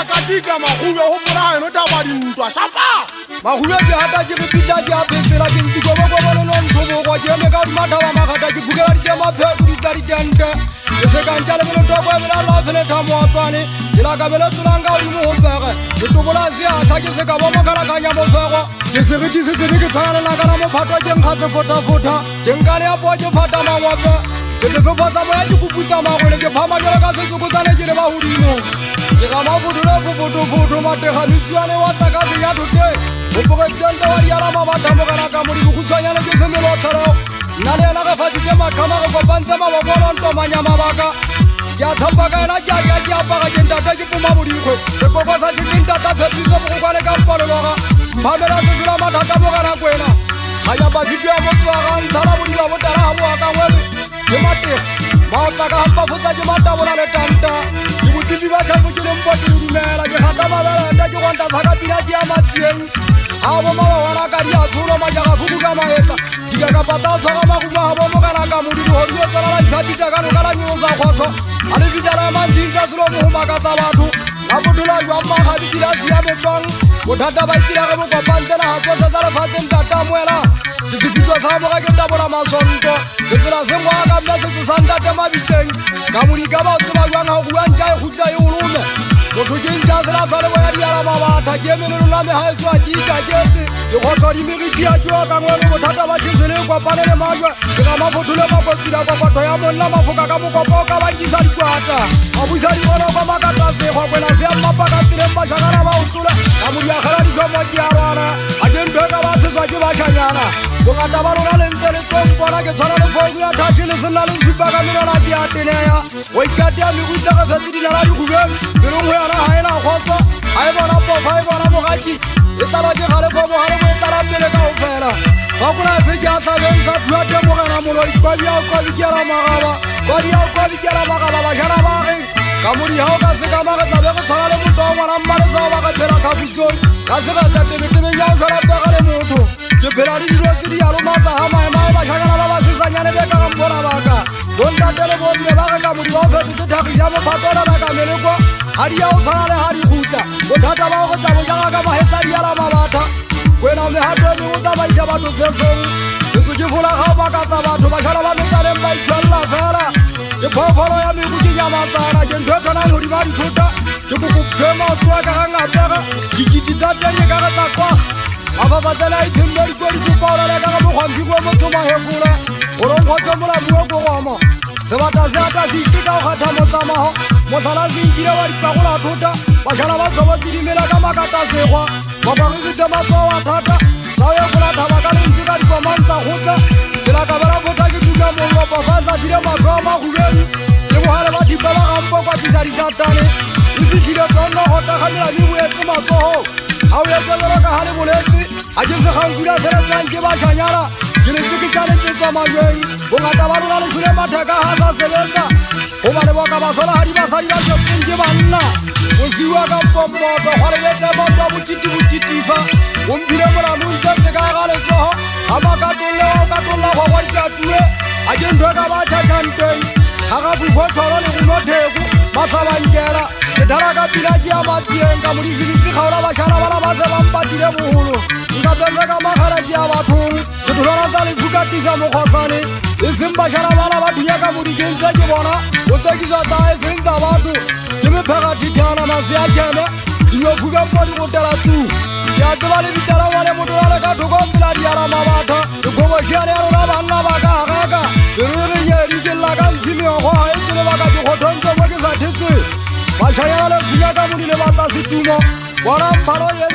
katika mahube ho mora no ta ba dintwa shapa mahube ke hata ke pita ke apesela ke ntiko ba no nthobo go ke me ka matha ba makata ke bugela ke maphe ku di danta se ka ntale mo to ba bela la fele thamo apane dila ka bela tsulanga o mo hompega ke tobola se a ke se ka ba makala ka nya mo fego ke se re di se ke tsana la kana mo phatwa ke nkhatse fota ke ngane ya po ke phata mangwape ke se fotsa mo ya dikuputsa magole ke phama jela ka se tsukutsane ke le ba hodimo ke ga ma bodula go bodo matega mitsuane wa taka se ya thote o poketsente wa diala mabatha mo kana ka mo di bukhutsanyana ke se melo tharo nna le ena ga fatsitse mathama go kopantse mabokolo ntomanya mabaka ya thapa ka ena ke apaka ke ntata ke poma bodikgwe sekoko sa tsheke ntata tshepitse bogokwane ka mpolologa mphamela sesula mathata mo kana kwena ga ya basiti ya motswaga ntshana bodila botala ga boakangwele ke matega maotla ka gampa fotsa ke matabola le tanta ke botsibi ba tlhafo ke lemppo ke le dumela ke gata mabelanda ke gwanta thaka pina ke ya matsieng ga bo mabawana ka di a tsholo majaga fuku ka maetla dikakapatsa o tshwara magumo ga bo mo kana ka modidi godi o tsenala diphatitsa ka noka la nyeo sa kgwatlho a le fitala manting ka selo mo go makatsa batho la bothola jwang magabi dila siametswang bothata ba itira ge bokopantsela ga tsotlhe tsa lefatsheng tatamoela ke sefitwa sa boga ke tabola masonto setsela sengwa ka mna setso sa ntate mabitseng ka modika ba o tseba jwang ga guantja e gutla e olome motho ke ntja sela sa lebo ya diala mabatha ke emelelo la me ga e soa ke ikaketse ke kgotlha dimeriti ya keo ka ngwele bothata ba tshesele e kopane le majwe ke ga mafothole makosila kokotho ya monna mafoka ka mokopa o ka bankisa dikwata a buisa dikolo kwa makatasekgwa kwena se ya mmapa ka tseleng bašakana ba o tsola ka modiagela ditlhomo ke ya rwana a ke ntho e ka ba setswa ke bašanyana bongata ba lona le ntse le tsompona ke tshwana le foku ya thatše le senna le nsupa ka melona ke ya teneya o ikatea mekutsege fetse dinala dikubeng pelong go yana ga ena kgotsa ga e bona pofa e bona bogaki e tlala ke gale fo bogale bo e tlala mmele ka go fela fa kona se ke a tlabeng sa thua temogela moloi kwabi ya o kwabikela magaba kwadi ya o kwabikela magaba bašana bage ka modiga o ka se ka mage tlabe go tshwana le motho wa ngwana mmaletsao ba ka phela kgafutsong ka segatsa temetemeng ya o tshwana pega le motho ke phela le dilo tse di yalo matsa ga maemae bašakana ba ba sesanyane be ka gampona baka bontatele bobile ba ge ka modiga o fetotse thagisa mophatona ba ka melekwa ga di ya o tshwana le ga di gutla bothata ba go tsa bojaga ka magetsa diala mabatha wena mehato e mengwe tsamaisa batho sesong setso ke fola ga o makatsa batho bašana ba metsaleng ba itswalela fela ke phofolo ya meku ke nyamatsana ke ntho e tshwanang godima dithota ke kokoptshema o tsoa ka ga ngapega dikiti tsa tenye ka ge tsa kwaga mafafatsela a ithembe dikodi kepaolele ka ga mokgwampiko motho mahefola gorongkgotse molamue kogoma sebata se ata se itse ka go kgatha motsamago mosala se nkile wa dipagola thota bašana ba tshobotse dimela ka makatasekgwa bapagisitse matsoa wa thata sa o efola thaba ka lentse ka dikomantsa gotla tsela ka bela fota ke tuka mollopo fa tlatlhile matlo a magubeng ke bogale ba thipa ba gampo kwatisa disatane e fitlhile tsonno go tagamela di boetse matsogo ga o etse belo ka ga le boletse ga ke segankula seletsang ke bašanyana ke letse ke tla letsetswa majweng bongata ba lona lesole matheka ga sa sebetsa goba le boka basolagadi basadi ba tsetseng ke banna go siwa ka mpommoto gwa lebetse moto bokiti-bokitifa gomphile molamontse ka ga letsogo ga makatolle wa o katolola gogwa dikatue ga ke ntho e ka ba tšhatšhanteng ga ga bufo tshwaro le gonotheku masabankela ke thala ka pila ke ya matsieng ka modifilitsi kgaola bašana bala ba se bampatile bogolo nka pense ka magala ke ya bathong ke tholwana tsa lefukatisa mokgosane e seng bašana bala ba thunya ka modikeng tse ke bona o tsekisa tsa e seng tsa batho ke mephega thithana mase ya keme diofukempo di gotela tu ke a tseba le bitalawa le motona le ka thoko pela diala mabatha dikgobošiane ya rona banna ba ka agaka peregenyedi ke lla ka ntshimego ga e tsele baka ke kgothontse mo ke sa thetse bašanyana le phunya ka modile batla setumo bona mphalo ye